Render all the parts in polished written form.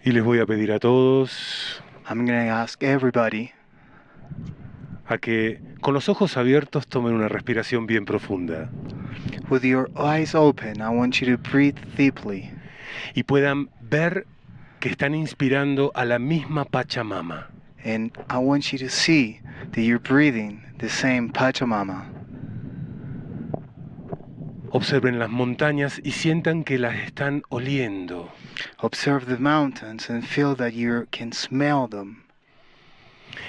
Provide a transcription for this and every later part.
Y les voy a pedir a todos I'm going to ask everybody a que con los ojos abiertos tomen una respiración bien profunda with your eyes open. I want you to breathe deeply y puedan ver que están inspirando a la misma Pachamama. and I want you to see that you're breathing the same Pachamama. Observen las montañas y sientan que las están oliendo. Observe the mountains and feel that you can smell them.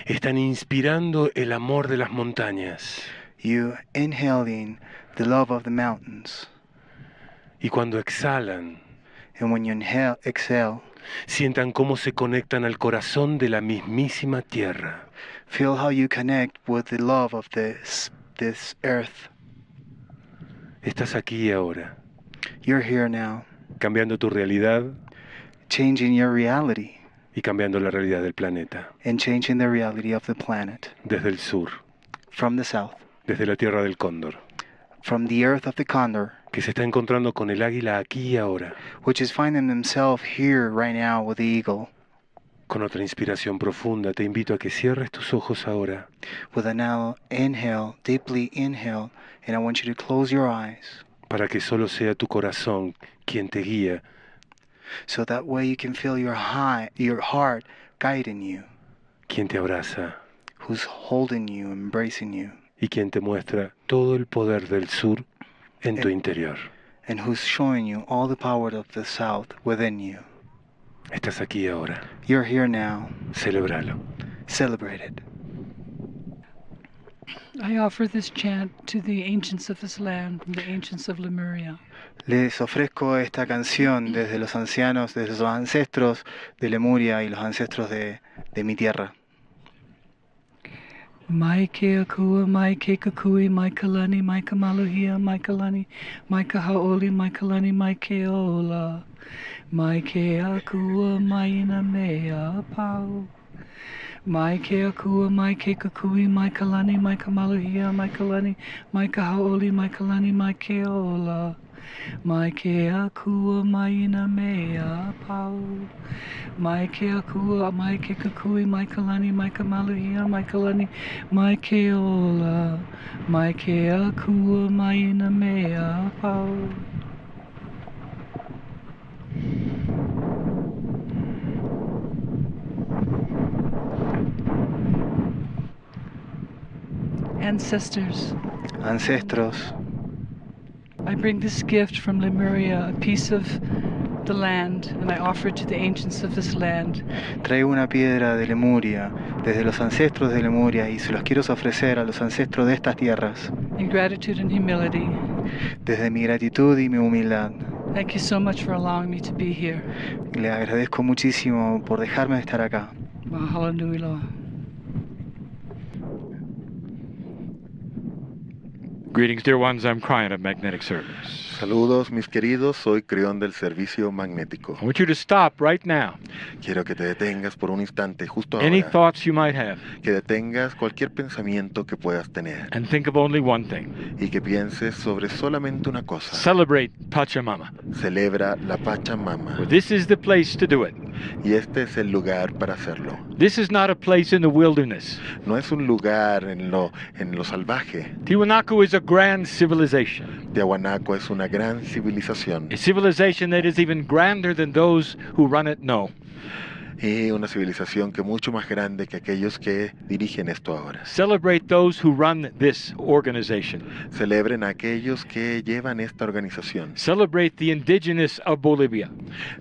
Están inspirando el amor de las montañas. You inhaling the love of the mountains. Y cuando exhalan, And when you exhale, sientan cómo se conectan al corazón de la mismísima tierra. feel how you connect with the love of this earth. Estás aquí y ahora, You're here now, cambiando tu realidad changing your reality y cambiando la realidad del planeta. and changing the reality of the planet. Desde el sur, From the south, desde la tierra del cóndor, from the earth of the condor, que se está encontrando con el águila aquí y ahora, which is finding themselves here right now with the eagle. con otra inspiración profunda. Te invito a que cierres tus ojos ahora With a now inhale, deeply inhale, and I want you to close your eyes para que solo sea tu corazón quien te guía, so that way you can feel your heart guiding you, quien te abraza who's holding you, embracing you, y quien te muestra todo el poder del sur en tu interior. and who's showing you all the power of the south within you. Estás aquí ahora. You're here now. Celebralo. Celebrate it. I offer this chant to the ancients of this land, the ancients of Lemuria. Les ofrezco esta canción desde los ancianos, desde los ancestros de Lemuria y los ancestros de mi tierra. Maike akua, maike kakui, maika lani, maika maluhia, maika lani, maika haoli, maika lani, maike ola. Maike akua, maina mea pau. Maike akua, maike kakui, maika lani, maika maluhia, maika lani, maika haoli, maika lani, maike ola. Maike akua, maina mea pau. Maike akua, maike kakui, maika lani, maika maluhia, maika lani, maike ola. Maike akua, maina mea pau. Ancestors, Ancestros, I bring this gift from Lemuria, a piece of the land, and I offer it to the ancients of this land. traigo una piedra de Lemuria, desde los ancestros de Lemuria, y se los quiero ofrecer a los ancestros de estas tierras, In gratitude and humility, desde mi gratitud y mi humildad. thank you so much for allowing me to be here. Le agradezco muchísimo por dejarme estar acá. Mahalo nui loa. Greetings, dear ones. I'm Kryon of Magnetic Service. Saludos, mis queridos. Soy Kryon del Servicio Magnético. I want you to stop right now. Quiero que te detengas por un instante justo Any ahora. thoughts you might have, Que detengas cualquier pensamiento que puedas tener. and think of only one thing. Y que pienses sobre solamente una cosa. Celebrate Pachamama. Celebra la Pachamama. Well, this is the place to do it. Y este es el lugar para hacerlo. This is not a place in the wilderness. No es un lugar en lo salvaje. Tiwanaku is a grand civilization. Tiahuanaco es una gran civilización. A civilization that is even grander than those who run it know. Y una civilización que mucho más grande que aquellos que dirigen esto ahora. Celebrate those who run this organization. Celebren a aquellos que llevan esta organización. Celebrate the indigenous of Bolivia.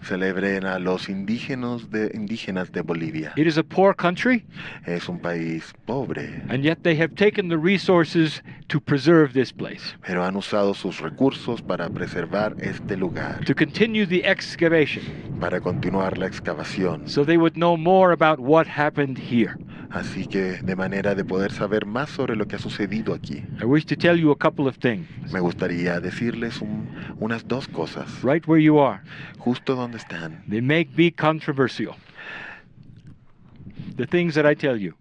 Celebren a los indígenas de Bolivia. It is a poor country, Es un país pobre, and yet they have taken the resources to preserve this place, pero han usado sus recursos para preservar este lugar, to continue the excavation, para continuar la excavación. so they would know more about what happened here. Así que de manera de poder saber más sobre lo que ha sucedido aquí, I wish to tell you a couple of things, me gustaría decirles unas dos cosas, right where you are. justo donde están. They may be controversial. The things that I tell you.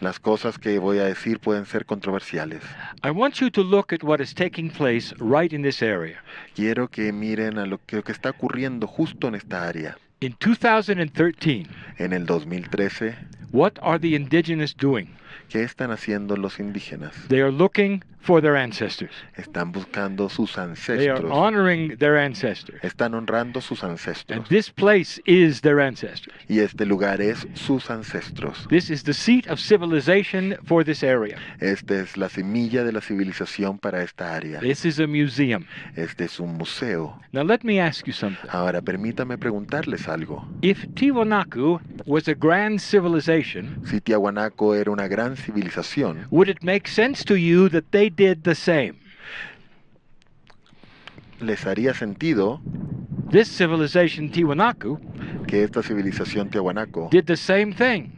Las cosas que voy a decir pueden ser controversiales. I want you to look at what is taking place right in this area. Quiero que miren a lo que está ocurriendo justo en esta área. In 2013, En el 2013, what are the indigenous doing? ¿qué están haciendo los indígenas? They are looking for their ancestors. Están buscando sus They are ancestros. honoring their ancestors. Están honrando sus And ancestros. this place is their ancestors. Y este lugar es sus ancestros. This is the seat of civilization for this area. Esta es la semilla de la civilización para esta área. This is a museum. Este es un museo. Now let me ask you something. Ahora permítame preguntarles algo. If Tiwanaku was a grand civilization, Si Tiahuanaco era una gran civilización, would it make sense to you that they did the same? ¿les haría sentido This civilization, Tiwanaku, que esta civilización Tiahuanaco did the same thing.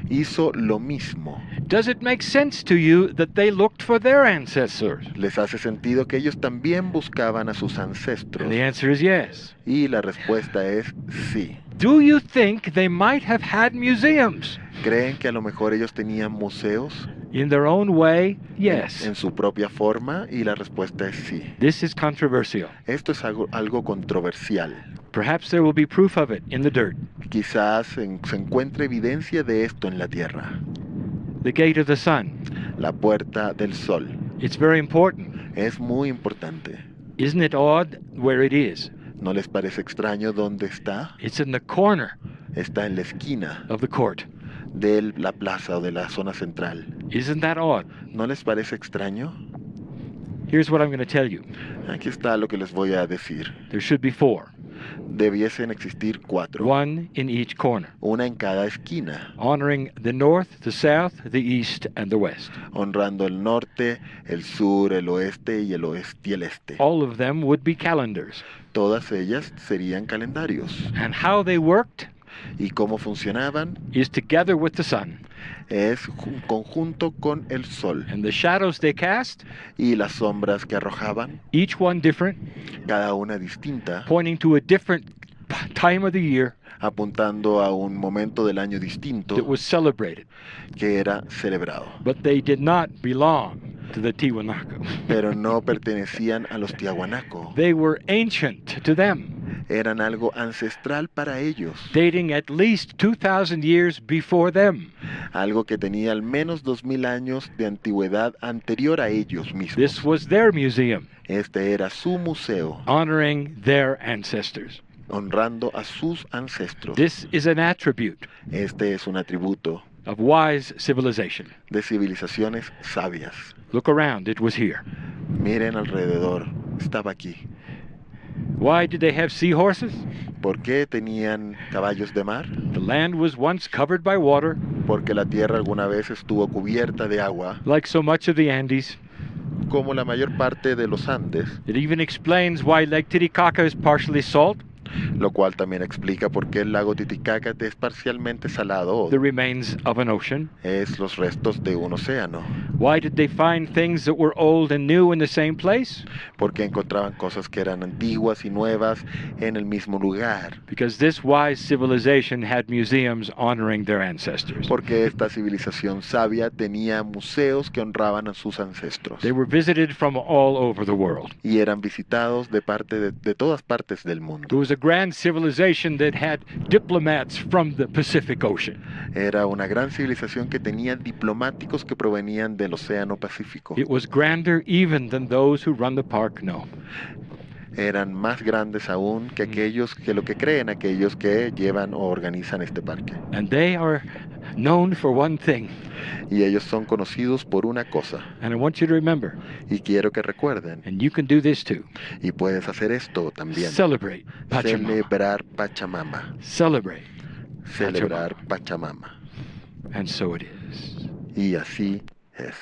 hizo lo mismo? Does it make sense to you that they looked for their ancestors? ¿Les hace sentido que ellos también buscaban a sus ancestros? And the answer is yes. Y la respuesta es sí. Do you think they might have had museums? ¿Creen que a lo mejor ellos tenían museos In their own way, yes. en su propia forma? Y la respuesta es sí. This is controversial. Esto es algo controversial. Perhaps there will be proof of it in the dirt. Quizás se encuentre evidencia de esto en la tierra. The gate of the sun. La puerta del sol. It's very important. Es muy importante. Isn't it odd where it is? ¿No les parece extraño dónde está? It's in the corner Está en la esquina of the court. de la plaza o de la zona central. Isn't that odd? ¿No les parece extraño? Here's what I'm going to tell you. Aquí está lo que les voy a decir. There should be 4. Debiesen existir 4. One in each corner. Una en cada esquina, Honoring the north, the south, the east, and the west. honrando el norte, el sur, el oeste y el este. All of them would be calendars. Todas ellas serían calendarios. And how they worked ¿Y cómo funcionaban? is together with the sun. Es conjunto con el sol. And the shadows they cast, Y las sombras que arrojaban, each one different, cada una distinta, pointing to a different time of the year apuntando a un momento del año distinto that was celebrated. que era celebrado. But they did not belong to the Tiwanaku. Pero no pertenecían a los Tiahuanaco. They were ancient to them, Eran algo ancestral para ellos. dating at least 2,000 years before them. Algo que tenía al menos 2000 años de antigüedad anterior a ellos mismos. This was their museum, Este era su museo, honoring their ancestors. honrando a sus ancestros. This is an attribute Este es un atributo of wise civilization. de civilizaciones sabias. Look around, it was here. Miren alrededor, estaba aquí. Why did they have seahorses? ¿Por qué tenían caballos de mar? The land was once covered by water, Porque la tierra alguna vez estuvo cubierta de agua, like so much of the Andes. como la mayor parte de los Andes, It even explains why Lake Titicaca is partially salt, lo cual también explica por qué el lago Titicaca es parcialmente salado, the remains of an ocean. es los restos de un océano. Why did they find things that were old and new in the same place? Porque encontraban cosas que eran antiguas y nuevas en el mismo lugar. Because this wise civilization had museums honoring their ancestors. Porque esta civilización sabia tenía museos que honraban a sus ancestros. They were visited from all over the world. Y eran visitados de parte de todas partes del mundo. There was a grand civilization that had diplomats from the Pacific Ocean. Era una gran civilización que tenía diplomáticos que provenían del Océano Pacífico. It was grander even than those who run the park know. Eran más grandes aún que aquellos que lo que creen aquellos que llevan o organizan este parque. And they are known for one thing. Y ellos son conocidos por una cosa. And I want you to remember, Y quiero que recuerden, and you can do this too. y puedes hacer esto también. Celebrate Pachamama. Celebrar Pachamama. Celebrate. Celebrar Pachamama. And so it is. Y así es.